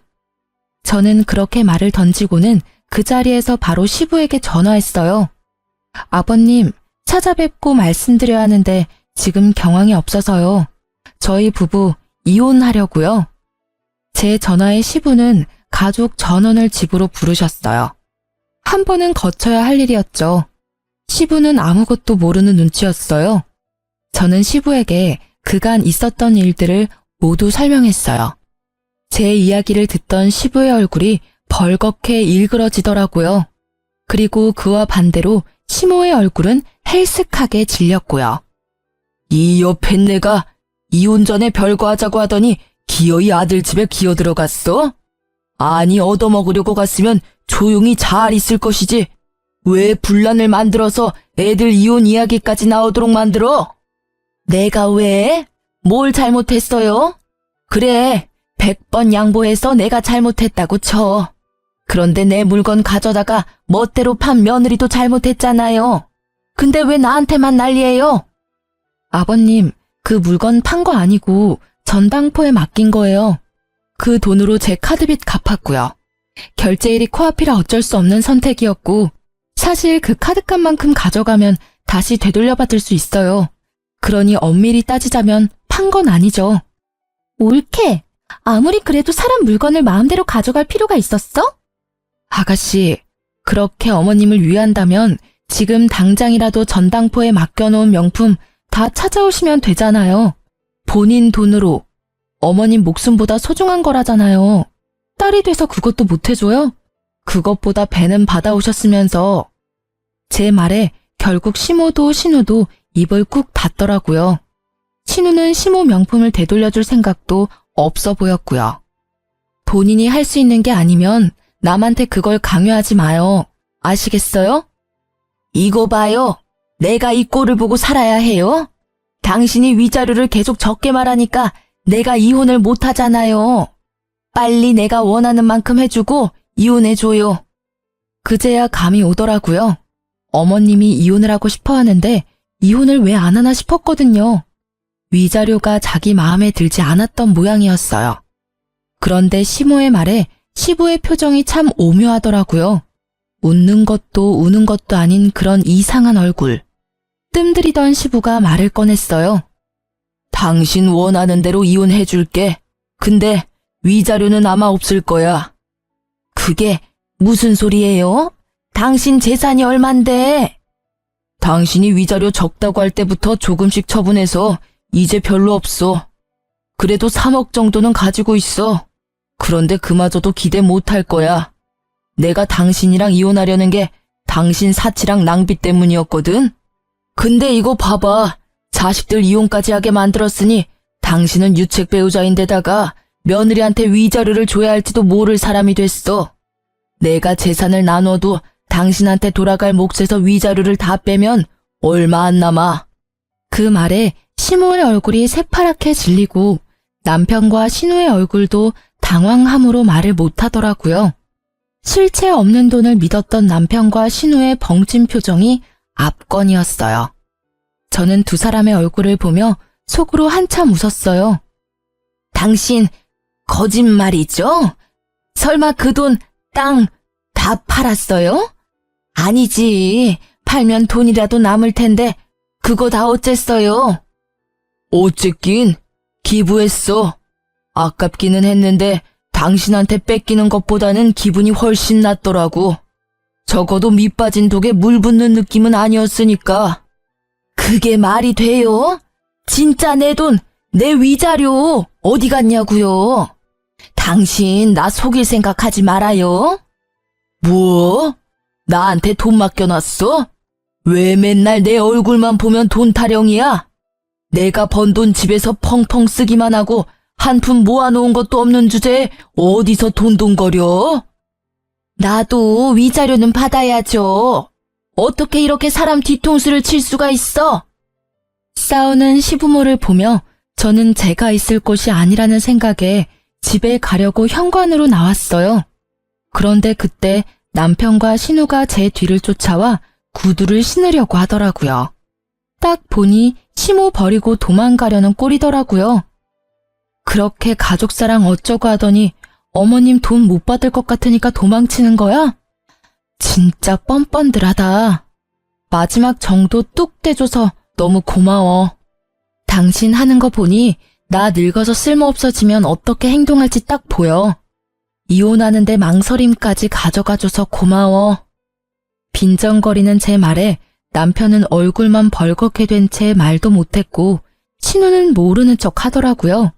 저는 그렇게 말을 던지고는 그 자리에서 바로 시부에게 전화했어요. 아버님, 찾아뵙고 말씀드려야 하는데 지금 경황이 없어서요. 저희 부부 이혼하려고요. 제 전화에 시부는 가족 전원을 집으로 부르셨어요. 한 번은 거쳐야 할 일이었죠. 시부는 아무것도 모르는 눈치였어요. 저는 시부에게 그간 있었던 일들을 모두 설명했어요. 제 이야기를 듣던 시부의 얼굴이 벌겋게 일그러지더라고요. 그리고 그와 반대로 시모의 얼굴은 헬쓱하게 질렸고요. 이 옆에 내가 이혼 전에 별거 하자고 하더니 기어이 아들 집에 기어 들어갔어? 아니 얻어먹으려고 갔으면 조용히 잘 있을 것이지. 왜 분란을 만들어서 애들 이혼 이야기까지 나오도록 만들어? 내가 왜? 뭘 잘못했어요? 그래, 100번 양보해서 내가 잘못했다고 쳐. 그런데 내 물건 가져다가 멋대로 판 며느리도 잘못했잖아요. 근데 왜 나한테만 난리예요? 아버님, 그 물건 판 거 아니고 전당포에 맡긴 거예요. 그 돈으로 제 카드빚 갚았고요. 결제일이 코앞이라 어쩔 수 없는 선택이었고 사실 그 카드값만큼 가져가면 다시 되돌려받을 수 있어요. 그러니 엄밀히 따지자면 판 건 아니죠. 옳게. 아무리 그래도 사람 물건을 마음대로 가져갈 필요가 있었어? 아가씨, 그렇게 어머님을 위한다면 지금 당장이라도 전당포에 맡겨놓은 명품 다 찾아오시면 되잖아요. 본인 돈으로. 어머님 목숨보다 소중한 거라잖아요. 딸이 돼서 그것도 못해줘요? 그것보다 배는 받아오셨으면서. 제 말에 결국 시모도 신우도 입을 꾹 닫더라고요. 신우는 시모 명품을 되돌려줄 생각도 없어 보였고요. 본인이 할 수 있는 게 아니면 남한테 그걸 강요하지 마요. 아시겠어요? 이거 봐요. 내가 이 꼴을 보고 살아야 해요? 당신이 위자료를 계속 적게 말하니까 내가 이혼을 못하잖아요. 빨리 내가 원하는 만큼 해주고 이혼해줘요. 그제야 감이 오더라고요. 어머님이 이혼을 하고 싶어 하는데 이혼을 왜 안 하나 싶었거든요. 위자료가 자기 마음에 들지 않았던 모양이었어요. 그런데 시모의 말에 시부의 표정이 참 오묘하더라고요. 웃는 것도 우는 것도 아닌 그런 이상한 얼굴. 뜸들이던 시부가 말을 꺼냈어요. 당신 원하는 대로 이혼해줄게. 근데 위자료는 아마 없을 거야. 그게 무슨 소리예요? 당신 재산이 얼만데? 당신이 위자료 적다고 할 때부터 조금씩 처분해서 이제 별로 없어. 그래도 3억 정도는 가지고 있어. 그런데 그마저도 기대 못할 거야. 내가 당신이랑 이혼하려는 게 당신 사치랑 낭비 때문이었거든. 근데 이거 봐봐. 자식들 이혼까지 하게 만들었으니 당신은 유책 배우자인데다가 며느리한테 위자료를 줘야 할지도 모를 사람이 됐어. 내가 재산을 나눠도 당신한테 돌아갈 몫에서 위자료를 다 빼면 얼마 안 남아. 그 말에 시모의 얼굴이 새파랗게 질리고 남편과 신우의 얼굴도 당황함으로 말을 못하더라고요. 실체 없는 돈을 믿었던 남편과 신우의 벙찐 표정이 압권이었어요. 저는 두 사람의 얼굴을 보며 속으로 한참 웃었어요. 당신 거짓말이죠? 설마 그 돈, 땅 다 팔았어요? 아니지. 팔면 돈이라도 남을 텐데 그거 다 어쨌어요? 어쨌긴 기부했어. 아깝기는 했는데 당신한테 뺏기는 것보다는 기분이 훨씬 낫더라고. 적어도 밑 빠진 독에 물 붓는 느낌은 아니었으니까. 그게 말이 돼요? 진짜 내 돈, 내 위자료 어디 갔냐고요? 당신 나 속일 생각하지 말아요. 뭐? 나한테 돈 맡겨놨어? 왜 맨날 내 얼굴만 보면 돈 타령이야? 내가 번 돈 집에서 펑펑 쓰기만 하고 한 푼 모아놓은 것도 없는 주제에 어디서 돈돈거려? 나도 위자료는 받아야죠. 어떻게 이렇게 사람 뒤통수를 칠 수가 있어? 싸우는 시부모를 보며 저는 제가 있을 곳이 아니라는 생각에 집에 가려고 현관으로 나왔어요. 그런데 그때 남편과 신우가 제 뒤를 쫓아와 구두를 신으려고 하더라고요. 딱 보니 시모 버리고 도망가려는 꼴이더라고요. 그렇게 가족사랑 어쩌고 하더니 어머님 돈 못 받을 것 같으니까 도망치는 거야? 진짜 뻔뻔들하다. 마지막 정도 뚝 떼줘서 너무 고마워. 당신 하는 거 보니 나 늙어서 쓸모없어지면 어떻게 행동할지 딱 보여. 이혼하는데 망설임까지 가져가줘서 고마워. 빈정거리는 제 말에 남편은 얼굴만 벌겋게 된 채 말도 못했고 신우는 모르는 척 하더라고요.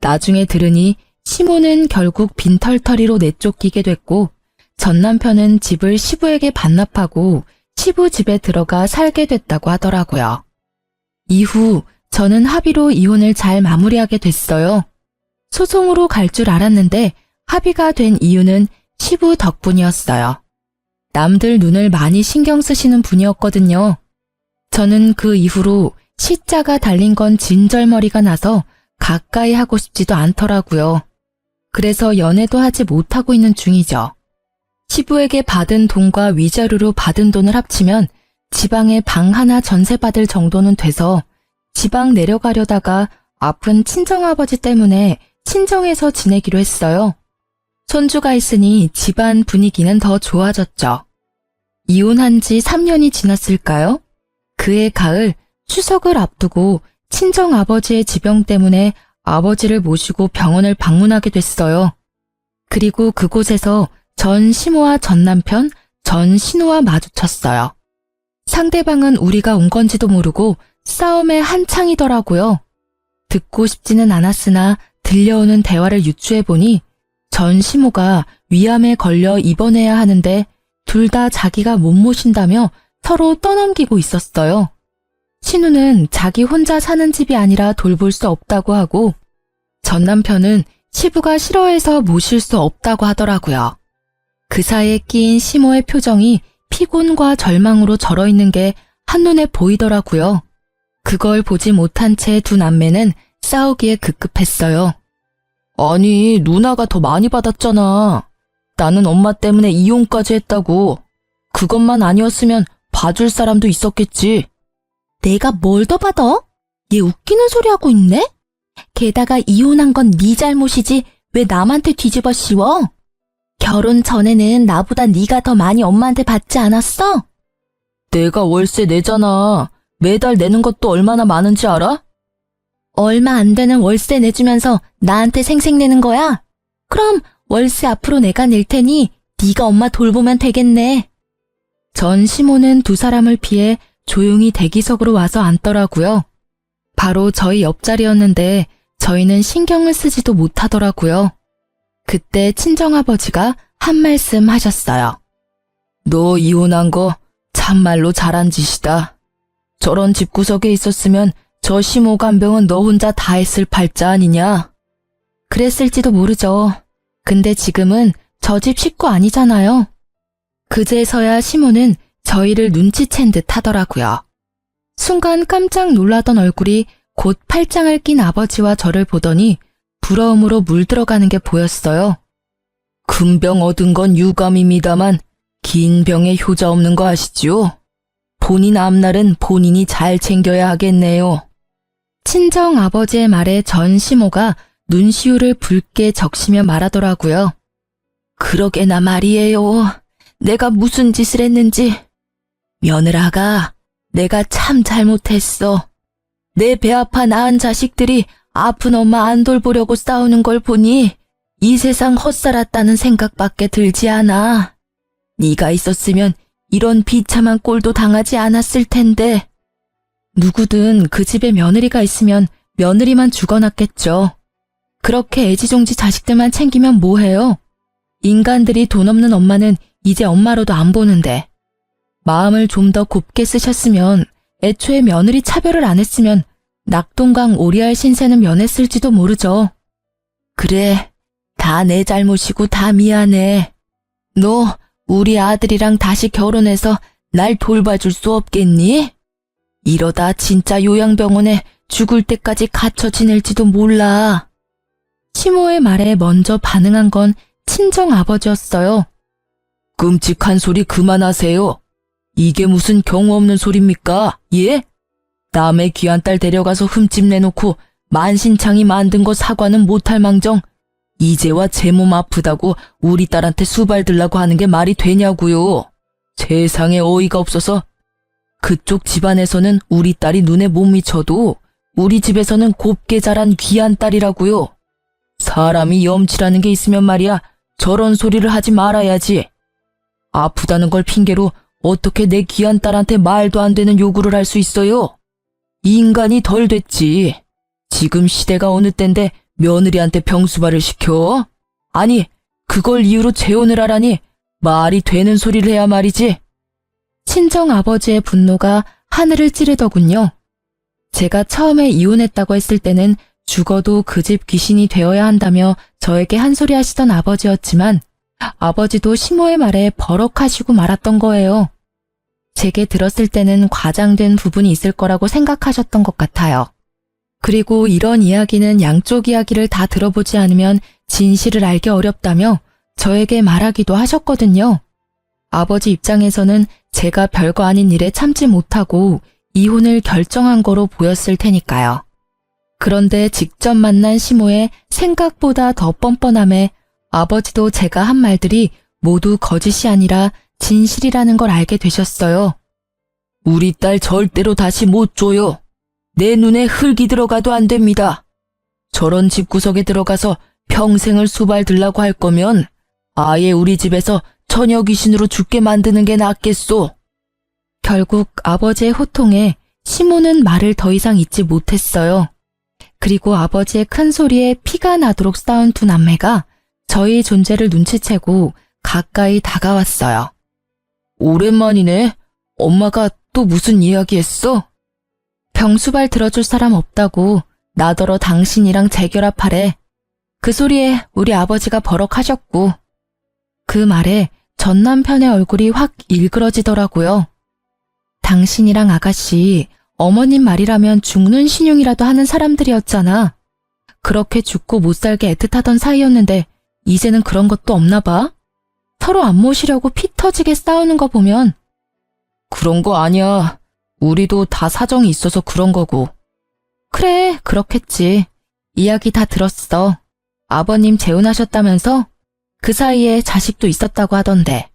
나중에 들으니 시모는 결국 빈털터리로 내쫓기게 됐고 전 남편은 집을 시부에게 반납하고 시부 집에 들어가 살게 됐다고 하더라고요. 이후 저는 합의로 이혼을 잘 마무리하게 됐어요. 소송으로 갈 줄 알았는데 합의가 된 이유는 시부 덕분이었어요. 남들 눈을 많이 신경 쓰시는 분이었거든요. 저는 그 이후로 시자가 달린 건 진절머리가 나서 가까이 하고 싶지도 않더라고요. 그래서 연애도 하지 못하고 있는 중이죠. 시부에게 받은 돈과 위자료로 받은 돈을 합치면 지방에 방 하나 전세받을 정도는 돼서 지방 내려가려다가 아픈 친정아버지 때문에 친정에서 지내기로 했어요. 손주가 있으니 집안 분위기는 더 좋아졌죠. 이혼한 지 3년이 지났을까요? 그해 가을 추석을 앞두고 친정아버지의 지병 때문에 아버지를 모시고 병원을 방문하게 됐어요. 그리고 그곳에서 전 시모와 전 남편, 전 신우와 마주쳤어요. 상대방은 우리가 온 건지도 모르고 싸움에 한창이더라고요. 듣고 싶지는 않았으나 들려오는 대화를 유추해보니 전 시모가 위암에 걸려 입원해야 하는데 둘 다 자기가 못 모신다며 서로 떠넘기고 있었어요. 신우는 자기 혼자 사는 집이 아니라 돌볼 수 없다고 하고 전 남편은 시부가 싫어해서 모실 수 없다고 하더라고요. 그 사이에 끼인 시모의 표정이 피곤과 절망으로 절어있는 게 한눈에 보이더라고요. 그걸 보지 못한 채 두 남매는 싸우기에 급급했어요. 아니, 누나가 더 많이 받았잖아. 나는 엄마 때문에 이혼까지 했다고. 그것만 아니었으면 봐줄 사람도 있었겠지. 내가 뭘 더 받아? 얘 웃기는 소리 하고 있네? 게다가 이혼한 건 네 잘못이지 왜 남한테 뒤집어 씌워? 결혼 전에는 나보다 네가 더 많이 엄마한테 받지 않았어? 내가 월세 내잖아. 매달 내는 것도 얼마나 많은지 알아? 얼마 안 되는 월세 내주면서 나한테 생색내는 거야? 그럼 월세 앞으로 내가 낼 테니 네가 엄마 돌보면 되겠네. 전 시모는 두 사람을 피해 조용히 대기석으로 와서 앉더라고요. 바로 저희 옆자리였는데 저희는 신경을 쓰지도 못하더라고요. 그때 친정아버지가 한 말씀 하셨어요. 너 이혼한 거 참말로 잘한 짓이다. 저런 집구석에 있었으면 저 시모 간병은 너 혼자 다 했을 팔자 아니냐? 그랬을지도 모르죠. 근데 지금은 저 집 식구 아니잖아요. 그제서야 시모는 저희를 눈치챈 듯 하더라고요. 순간 깜짝 놀라던 얼굴이 곧 팔짱을 낀 아버지와 저를 보더니 부러움으로 물들어가는 게 보였어요. 큰 병 얻은 건 유감입니다만 긴 병에 효자 없는 거 아시지요? 본인 앞날은 본인이 잘 챙겨야 하겠네요. 친정 아버지의 말에 전 시모가 눈시울을 붉게 적시며 말하더라고요. 그러게나 말이에요. 내가 무슨 짓을 했는지. 며느라가 내가 참 잘못했어. 내 배 아파 낳은 자식들이 아픈 엄마 안 돌보려고 싸우는 걸 보니 이 세상 헛살았다는 생각밖에 들지 않아. 네가 있었으면 이런 비참한 꼴도 당하지 않았을 텐데. 누구든 그 집에 며느리가 있으면 며느리만 죽어났겠죠. 그렇게 애지중지 자식들만 챙기면 뭐해요? 인간들이 돈 없는 엄마는 이제 엄마로도 안 보는데. 마음을 좀 더 곱게 쓰셨으면 애초에 며느리 차별을 안 했으면 낙동강 오리알 신세는 면했을지도 모르죠. 그래, 다 내 잘못이고 다 미안해. 너 우리 아들이랑 다시 결혼해서 날 돌봐줄 수 없겠니? 이러다 진짜 요양병원에 죽을 때까지 갇혀 지낼지도 몰라. 시모의 말에 먼저 반응한 건 친정 아버지였어요. 끔찍한 소리 그만하세요. 이게 무슨 경우 없는 소리입니까? 예? 남의 귀한 딸 데려가서 흠집 내놓고 만신창이 만든 거 사과는 못할 망정 이제와 제 몸 아프다고 우리 딸한테 수발 들라고 하는 게 말이 되냐고요. 세상에 어이가 없어서. 그쪽 집안에서는 우리 딸이 눈에 못 미쳐도 우리 집에서는 곱게 자란 귀한 딸이라고요. 사람이 염치라는 게 있으면 말이야 저런 소리를 하지 말아야지. 아프다는 걸 핑계로 어떻게 내 귀한 딸한테 말도 안 되는 요구를 할 수 있어요? 인간이 덜 됐지. 지금 시대가 어느 때인데 며느리한테 병수발을 시켜? 아니, 그걸 이유로 재혼을 하라니 말이 되는 소리를 해야 말이지. 친정 아버지의 분노가 하늘을 찌르더군요. 제가 처음에 이혼했다고 했을 때는 죽어도 그 집 귀신이 되어야 한다며 저에게 한 소리 하시던 아버지였지만 아버지도 시모의 말에 버럭하시고 말았던 거예요. 제게 들었을 때는 과장된 부분이 있을 거라고 생각하셨던 것 같아요. 그리고 이런 이야기는 양쪽 이야기를 다 들어보지 않으면 진실을 알기 어렵다며 저에게 말하기도 하셨거든요. 아버지 입장에서는 제가 별거 아닌 일에 참지 못하고 이혼을 결정한 거로 보였을 테니까요. 그런데 직접 만난 시모의 생각보다 더 뻔뻔함에 아버지도 제가 한 말들이 모두 거짓이 아니라 진실이라는 걸 알게 되셨어요. 우리 딸 절대로 다시 못 줘요. 내 눈에 흙이 들어가도 안 됩니다. 저런 집구석에 들어가서 평생을 수발 들라고 할 거면 아예 우리 집에서 처녀 귀신으로 죽게 만드는 게 낫겠소. 결국 아버지의 호통에 시모는 말을 더 이상 잇지 못했어요. 그리고 아버지의 큰 소리에 피가 나도록 싸운 두 남매가 저희 존재를 눈치채고 가까이 다가왔어요. 오랜만이네. 엄마가 또 무슨 이야기 했어? 병수발 들어줄 사람 없다고 나더러 당신이랑 재결합하래. 그 소리에 우리 아버지가 버럭하셨고. 그 말에 전 남편의 얼굴이 확 일그러지더라고요. 당신이랑 아가씨, 어머님 말이라면 죽는 신용이라도 하는 사람들이었잖아. 그렇게 죽고 못 살게 애틋하던 사이였는데 이제는 그런 것도 없나 봐. 서로 안 모시려고 피 터지게 싸우는 거 보면. 그런 거 아니야. 우리도 다 사정이 있어서 그런 거고. 그래, 그렇겠지. 이야기 다 들었어. 아버님 재혼하셨다면서? 그 사이에 자식도 있었다고 하던데.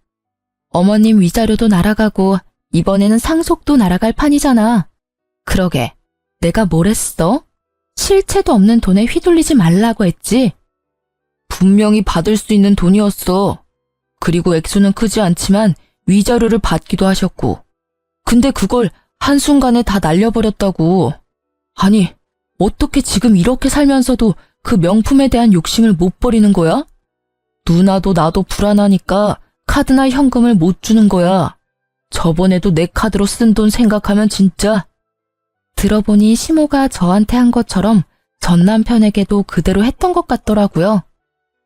어머님 위자료도 날아가고 이번에는 상속도 날아갈 판이잖아. 그러게, 내가 뭘 했어? 실체도 없는 돈에 휘둘리지 말라고 했지? 분명히 받을 수 있는 돈이었어. 그리고 액수는 크지 않지만 위자료를 받기도 하셨고. 근데 그걸 한순간에 다 날려버렸다고. 아니, 어떻게 지금 이렇게 살면서도 그 명품에 대한 욕심을 못 버리는 거야? 누나도 나도 불안하니까 카드나 현금을 못 주는 거야. 저번에도 내 카드로 쓴 돈 생각하면 진짜. 들어보니 시모가 저한테 한 것처럼 전 남편에게도 그대로 했던 것 같더라고요.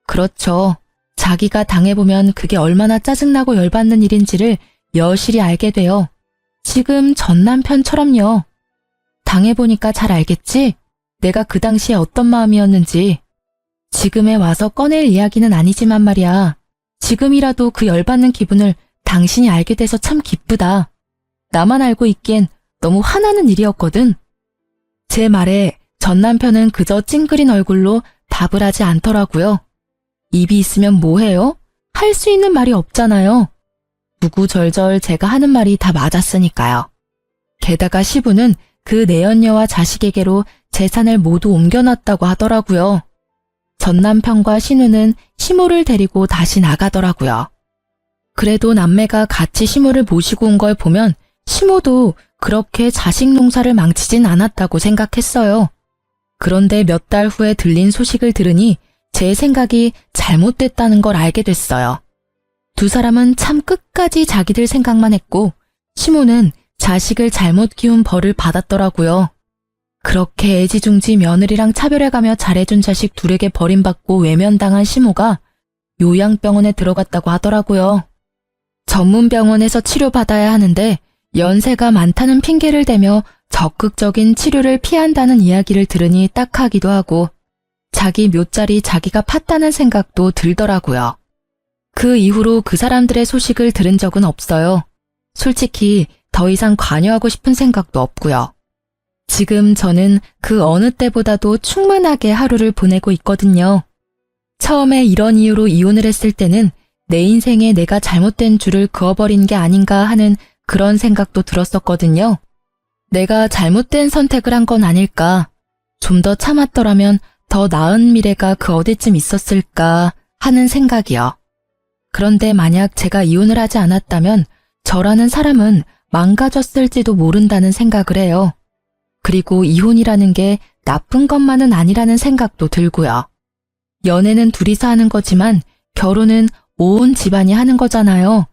그렇죠. 자기가 당해보면 그게 얼마나 짜증나고 열받는 일인지를 여실히 알게 돼요. 지금 전 남편처럼요. 당해보니까 잘 알겠지? 내가 그 당시에 어떤 마음이었는지. 지금에 와서 꺼낼 이야기는 아니지만 말이야. 지금이라도 그 열받는 기분을 당신이 알게 돼서 참 기쁘다. 나만 알고 있기엔 너무 화나는 일이었거든. 제 말에 전 남편은 그저 찡그린 얼굴로 답을 하지 않더라고요. 입이 있으면 뭐해요? 할 수 있는 말이 없잖아요. 구구절절 제가 하는 말이 다 맞았으니까요. 게다가 시부는 그 내연녀와 자식에게로 재산을 모두 옮겨놨다고 하더라고요. 전 남편과 신우는 시모를 데리고 다시 나가더라고요. 그래도 남매가 같이 시모를 모시고 온 걸 보면 시모도 그렇게 자식 농사를 망치진 않았다고 생각했어요. 그런데 몇 달 후에 들린 소식을 들으니 제 생각이 잘못됐다는 걸 알게 됐어요. 두 사람은 참 끝까지 자기들 생각만 했고 시모는 자식을 잘못 키운 벌을 받았더라고요. 그렇게 애지중지 며느리랑 차별해가며 잘해준 자식 둘에게 버림받고 외면당한 시모가 요양병원에 들어갔다고 하더라고요. 전문병원에서 치료받아야 하는데 연세가 많다는 핑계를 대며 적극적인 치료를 피한다는 이야기를 들으니 딱하기도 하고 자기 묘자리 자기가 팠다는 생각도 들더라고요. 그 이후로 그 사람들의 소식을 들은 적은 없어요. 솔직히 더 이상 관여하고 싶은 생각도 없고요. 지금 저는 그 어느 때보다도 충만하게 하루를 보내고 있거든요. 처음에 이런 이유로 이혼을 했을 때는 내 인생에 내가 잘못된 줄을 그어버린 게 아닌가 하는 그런 생각도 들었었거든요. 내가 잘못된 선택을 한 건 아닐까, 좀 더 참았더라면 더 나은 미래가 그 어디쯤 있었을까 하는 생각이요. 그런데 만약 제가 이혼을 하지 않았다면 저라는 사람은 망가졌을지도 모른다는 생각을 해요. 그리고 이혼이라는 게 나쁜 것만은 아니라는 생각도 들고요. 연애는 둘이서 하는 거지만 결혼은 온 집안이 하는 거잖아요.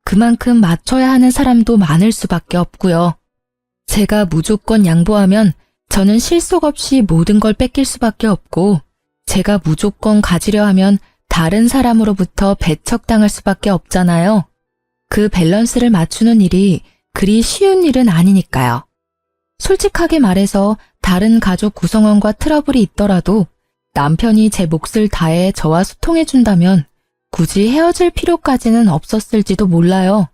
그만큼 맞춰야 하는 사람도 많을 수밖에 없고요. 제가 무조건 양보하면 저는 실속 없이 모든 걸 뺏길 수밖에 없고, 제가 무조건 가지려 하면 다른 사람으로부터 배척당할 수밖에 없잖아요. 그 밸런스를 맞추는 일이 그리 쉬운 일은 아니니까요. 솔직하게 말해서 다른 가족 구성원과 트러블이 있더라도 남편이 제 몫을 다해 저와 소통해준다면 굳이 헤어질 필요까지는 없었을지도 몰라요.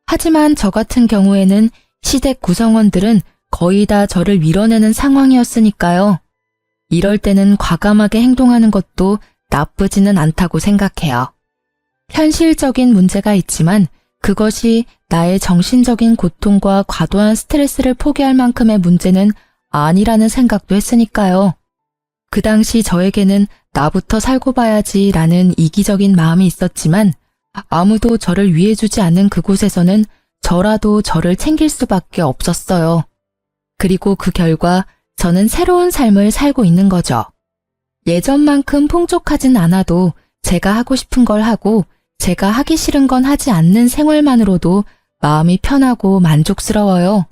하지만 저 같은 경우에는 시댁 구성원들은 거의 다 저를 밀어내는 상황이었으니까요. 이럴 때는 과감하게 행동하는 것도 나쁘지는 않다고 생각해요. 현실적인 문제가 있지만 그것이 나의 정신적인 고통과 과도한 스트레스를 포기할 만큼의 문제는 아니라는 생각도 했으니까요. 그 당시 저에게는 나부터 살고 봐야지 라는 이기적인 마음이 있었지만 아무도 저를 위해주지 않는 그곳에서는 저라도 저를 챙길 수밖에 없었어요. 그리고 그 결과 저는 새로운 삶을 살고 있는 거죠. 예전만큼 풍족하진 않아도 제가 하고 싶은 걸 하고 제가 하기 싫은 건 하지 않는 생활만으로도 마음이 편하고 만족스러워요.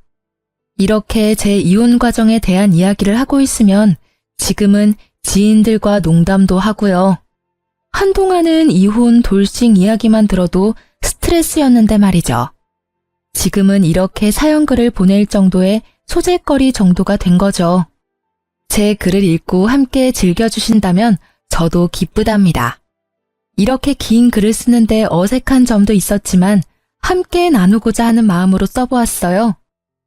이렇게 제 이혼 과정에 대한 이야기를 하고 있으면 지금은 지인들과 농담도 하고요. 한동안은 이혼, 돌싱 이야기만 들어도 스트레스였는데 말이죠. 지금은 이렇게 사연글을 보낼 정도의 소재거리 정도가 된 거죠. 제 글을 읽고 함께 즐겨주신다면 저도 기쁘답니다. 이렇게 긴 글을 쓰는데 어색한 점도 있었지만 함께 나누고자 하는 마음으로 써보았어요.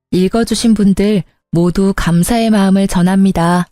읽어주신 분들 모두 감사의 마음을 전합니다.